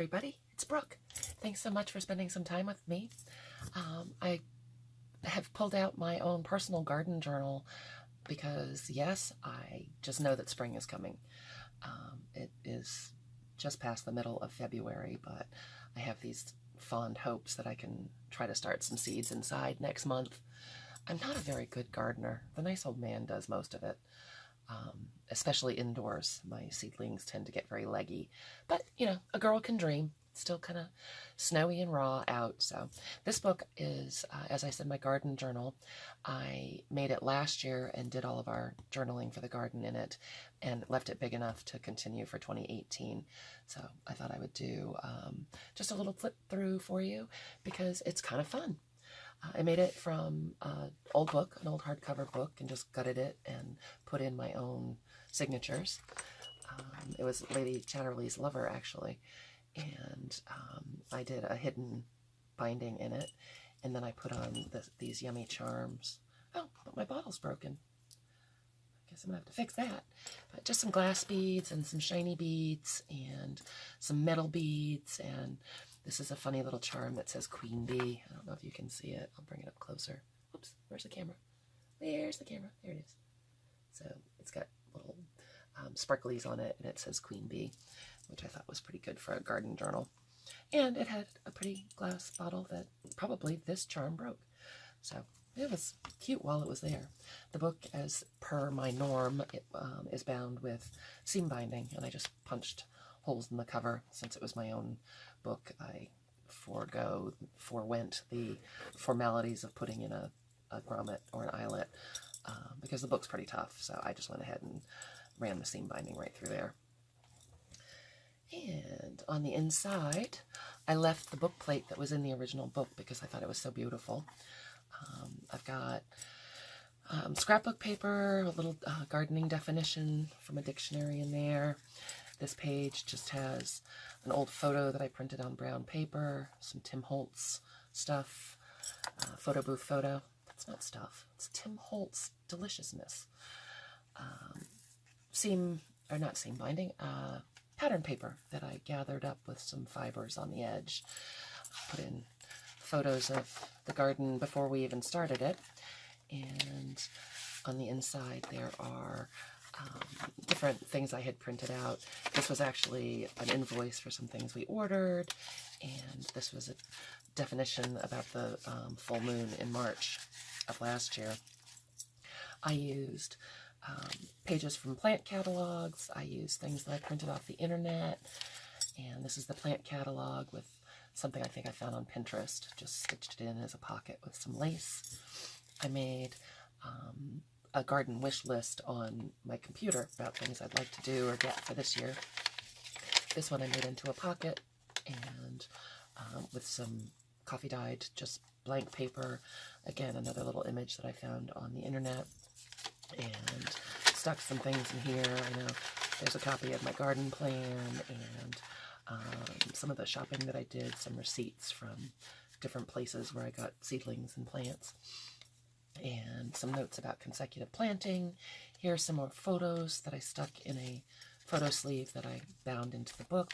everybody, it's Brooke. Thanks so much for spending some time with me. I have pulled out my own personal garden journal because, yes, I just know that spring is coming. It is just past the middle of February, but I have these fond hopes that I can try to start some seeds inside next month. I'm not a very good gardener. The nice old man does most of it. Especially indoors. My seedlings tend to get very leggy. But, you know, a girl can dream. It's still kind of snowy and raw out. So this book is, as I said, my garden journal. I made it last year and did all of our journaling for the garden in it and left it big enough to continue for 2018. So I thought I would do just a little flip through for you because it's kind of fun. I made it from an old book, an old hardcover book, and just gutted it and put in my own signatures. It was Lady Chatterley's Lover, actually, and I did a hidden binding in it, and then I put on these yummy charms. Oh, but my bottle's broken. I guess I'm going to have to fix that. But just some glass beads and some shiny beads and some metal beads, and this is a funny little charm that says Queen Bee. I don't know if you can see it. I'll bring it up closer. Oops, where's the camera? There's the camera. There it is. So it's got little sparklies on it, and it says Queen Bee, which I thought was pretty good for a garden journal. And it had a pretty glass bottle that probably this charm broke. So it was cute while it was there. The book, as per my norm, is bound with seam binding, and I just punched holes in the cover. Since it was my own book, I forewent the formalities of putting in a grommet or an eyelet because the book's pretty tough, so I just went ahead and ran the seam binding right through there. And on the inside, I left the book plate that was in the original book because I thought it was so beautiful. I've got scrapbook paper, a little gardening definition from a dictionary in there. This page just has an old photo that I printed on brown paper, some Tim Holtz stuff, photo booth photo. That's not stuff. It's Tim Holtz deliciousness. Pattern paper that I gathered up with some fibers on the edge. Put in photos of the garden before we even started it. And on the inside there are different things I had printed out. This was actually an invoice for some things we ordered, and this was a definition about the full moon in March of last year. I used pages from plant catalogs. I used things that I printed off the internet, and this is the plant catalog with something I think I found on Pinterest. Just stitched it in as a pocket with some lace. I made a garden wish list on my computer about things I'd like to do or get for this year. This one I made into a pocket and with some coffee dyed, just blank paper. Again, another little image that I found on the internet, and stuck some things in here. I know there's a copy of my garden plan and some of the shopping that I did, some receipts from different places where I got seedlings and plants, and some notes about consecutive planting. Here are some more photos that I stuck in a photo sleeve that I bound into the book.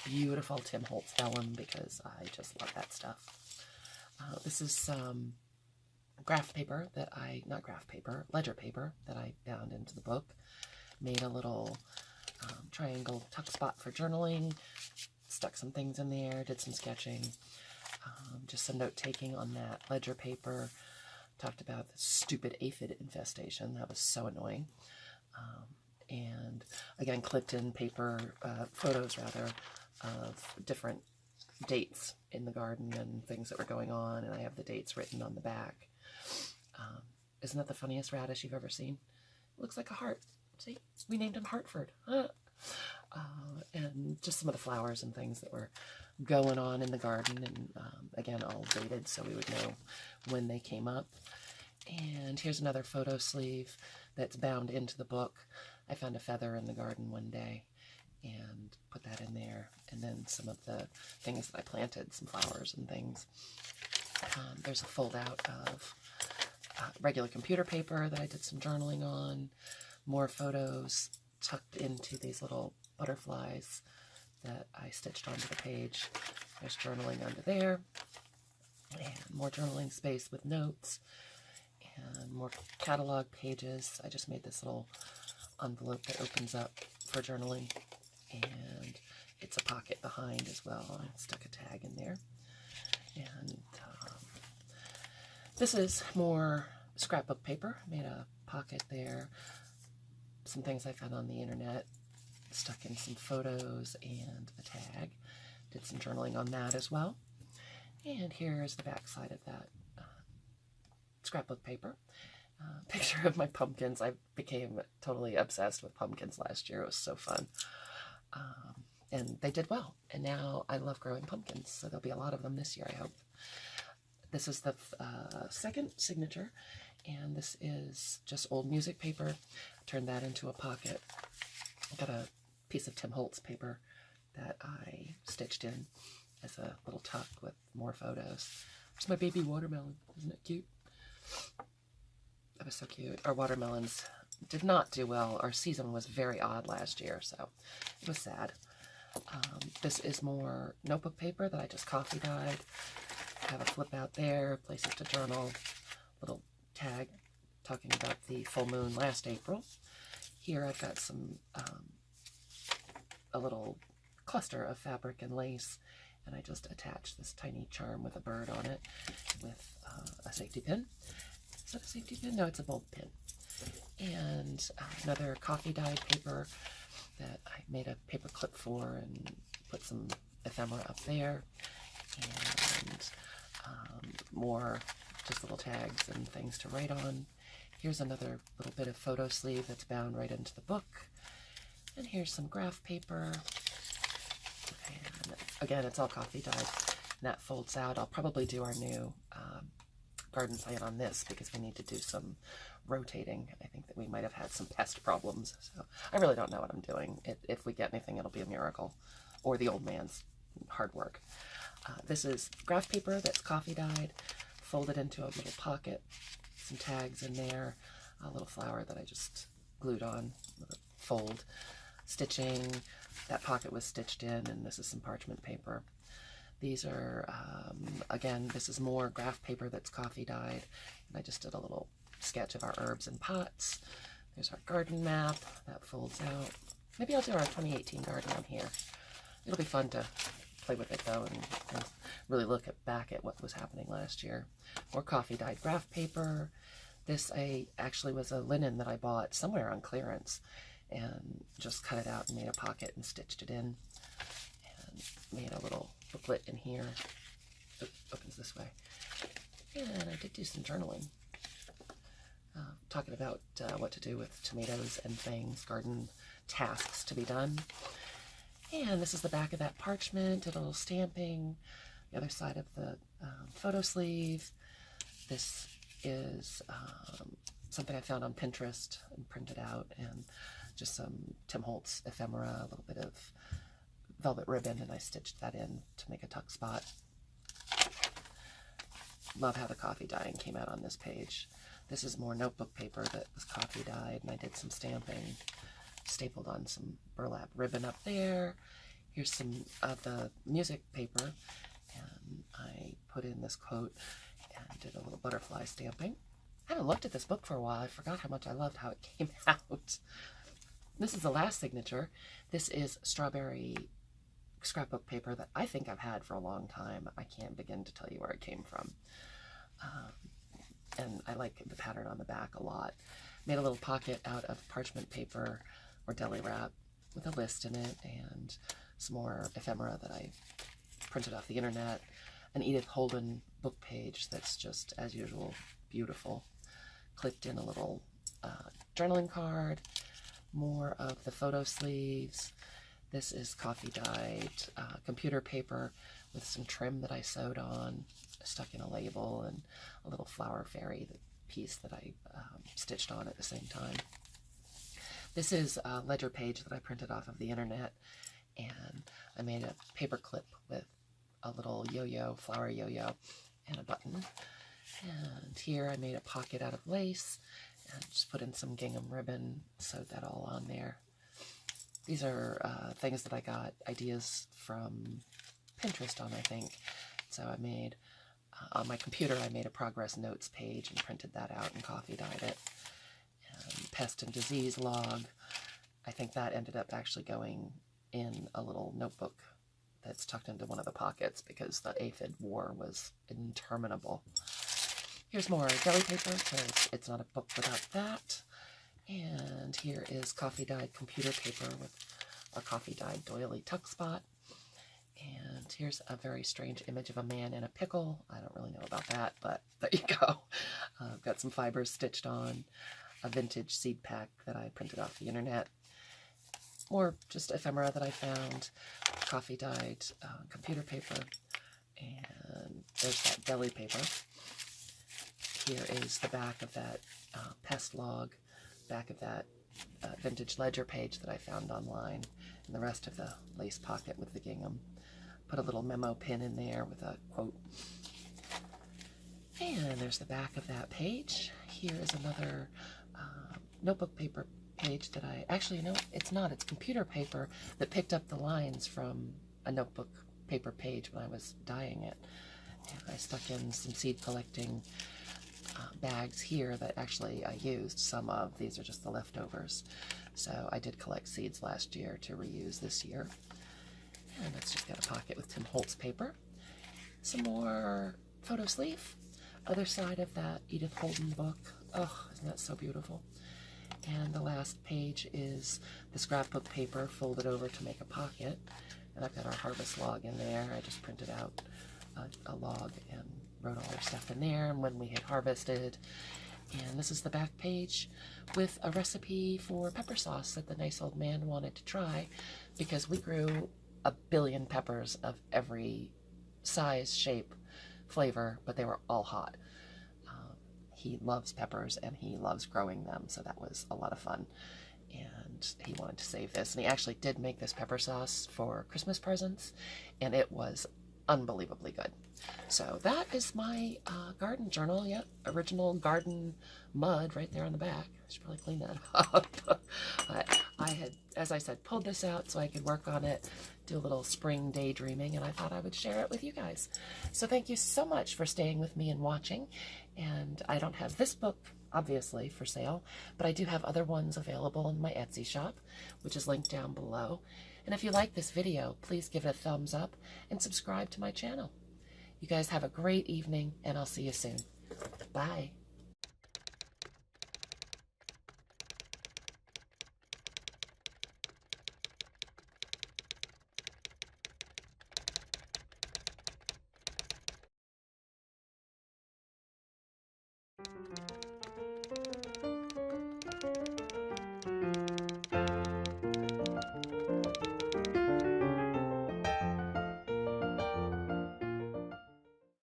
Beautiful Tim Holtz vellum because I just love that stuff. This is some ledger paper that I bound into the book. Made a little triangle tuck spot for journaling, stuck some things in there, did some sketching, just some note-taking on that ledger paper. Talked about the stupid aphid infestation. That was so annoying. And again, clipped in paper, photos rather, of different dates in the garden and things that were going on, and I have the dates written on the back. Isn't that the funniest radish you've ever seen? It looks like a heart. See? We named him Hartford. And just some of the flowers and things that were going on in the garden, and again, all dated so we would know when they came up. And here's another photo sleeve that's bound into the book. I found a feather in the garden one day and put that in there, and then some of the things that I planted, some flowers and things. There's a fold out of regular computer paper that I did some journaling on, more photos tucked into these little butterflies that I stitched onto the page. There's journaling under there, and more journaling space with notes, and more catalog pages. I just made this little envelope that opens up for journaling, and it's a pocket behind as well. I stuck a tag in there. And this is more scrapbook paper. Made a pocket there. Some things I found on the internet. Stuck in some photos and a tag. Did some journaling on that as well. And here's the back side of that scrapbook paper. Picture of my pumpkins. I became totally obsessed with pumpkins last year. It was so fun. And they did well. And now I love growing pumpkins, so there'll be a lot of them this year, I hope. This is the second signature, and this is just old music paper. Turned that into a pocket. Got a piece of Tim Holtz paper that I stitched in as a little tuck with more photos. There's my baby watermelon. Isn't it cute? That was so cute. Our watermelons did not do well. Our season was very odd last year, so it was sad. This is more notebook paper that I just coffee dyed. Have a flip out there, places to journal, little tag talking about the full moon last April. Here I've got some, a little cluster of fabric and lace, and I just attached this tiny charm with a bird on it with a safety pin. Is that a safety pin? No, it's a bulb pin. And another coffee dyed paper that I made a paper clip for and put some ephemera up there. And more just little tags and things to write on. Here's another little bit of photo sleeve that's bound right into the book. And here's some graph paper. And again, it's all coffee dyed. And that folds out. I'll probably do our new garden plan on this because we need to do some rotating. I think that we might have had some pest problems. So I really don't know what I'm doing. If we get anything, it'll be a miracle. Or the old man's hard work. This is graph paper that's coffee dyed, folded into a little pocket, some tags in there, a little flower that I just glued on with a fold, stitching. That pocket was stitched in, and this is some parchment paper. These are, again, this is more graph paper that's coffee dyed, and I just did a little sketch of our herbs and pots. There's our garden map that folds out. Maybe I'll do our 2018 garden on here. It'll be fun to play with it though, and really look back at what was happening last year. More coffee dyed graph paper. This actually was a linen that I bought somewhere on clearance, and just cut it out and made a pocket and stitched it in, and made a little booklet in here. It opens this way. And I did do some journaling, talking about what to do with tomatoes and things, garden tasks to be done. And this is the back of that parchment, did a little stamping. The other side of the photo sleeve. This is something I found on Pinterest and printed out, and just some Tim Holtz ephemera, a little bit of velvet ribbon, and I stitched that in to make a tuck spot. Love how the coffee dyeing came out on this page. This is more notebook paper that was coffee dyed, and I did some stamping. Stapled on some burlap ribbon up there. Here's some of the music paper, and I put in this quote and did a little butterfly stamping. I haven't looked at this book for a while. I forgot how much I loved how it came out. This is the last signature. This is strawberry scrapbook paper that I think I've had for a long time. I can't begin to tell you where it came from. And I like the pattern on the back a lot. Made a little pocket out of parchment paper or deli wrap with a list in it, and some more ephemera that I printed off the internet. An Edith Holden book page that's just, as usual, beautiful. Clipped in a little journaling card. More of the photo sleeves. This is coffee dyed computer paper with some trim that I sewed on, stuck in a label, and a little flower fairy piece that I stitched on at the same time. This is a ledger page that I printed off of the internet, and I made a paper clip with a little yo-yo, flower yo-yo, and a button. And here I made a pocket out of lace, and just put in some gingham ribbon, sewed that all on there. These are things that I got ideas from Pinterest on, I think. So I made, on my computer, I made a progress notes page and printed that out and coffee dyed it. And pest and disease log, I think that ended up actually going in a little notebook that's tucked into one of the pockets because the aphid war was interminable. Here's more deli paper because it's not a book without that. And here is coffee dyed computer paper with a coffee dyed doily tuck spot. And here's a very strange image of a man in a pickle. I don't really know about that, but there you go. I've got some fibers stitched on, a vintage seed pack that I printed off the internet. More just ephemera that I found, coffee dyed computer paper, and there's that deli paper. Here is the back of that pest log, back of that vintage ledger page that I found online, and the rest of the lace pocket with the gingham. Put a little memo pin in there with a quote. And there's the back of that page. Here is another notebook paper page that I, actually, no, it's not, it's computer paper that picked up the lines from a notebook paper page when I was dyeing it. And I stuck in some seed collecting bags here that actually I used some of. These are just the leftovers. So I did collect seeds last year to reuse this year. And let's just get a pocket with Tim Holtz paper. Some more photo sleeve. Other side of that Edith Holden book. Oh, isn't that so beautiful? And the last page is the scrapbook paper folded over to make a pocket. And I've got our harvest log in there. I just printed out a log and wrote all our stuff in there and when we had harvested. And this is the back page with a recipe for pepper sauce that the nice old man wanted to try because we grew 1 billion peppers of every size, shape, flavor, but they were all hot. He loves peppers and he loves growing them, so that was a lot of fun. And he wanted to save this, and he actually did make this pepper sauce for Christmas presents, and it was unbelievably good. So that is my garden journal. Yep, original garden mud right there on the back. I should probably clean that up. I had, as I said, pulled this out so I could work on it, do a little spring daydreaming, and I thought I would share it with you guys. So thank you so much for staying with me and watching. And I don't have this book, obviously, for sale, but I do have other ones available in my Etsy shop, which is linked down below. And if you like this video, please give it a thumbs up and subscribe to my channel. You guys have a great evening, and I'll see you soon. Bye.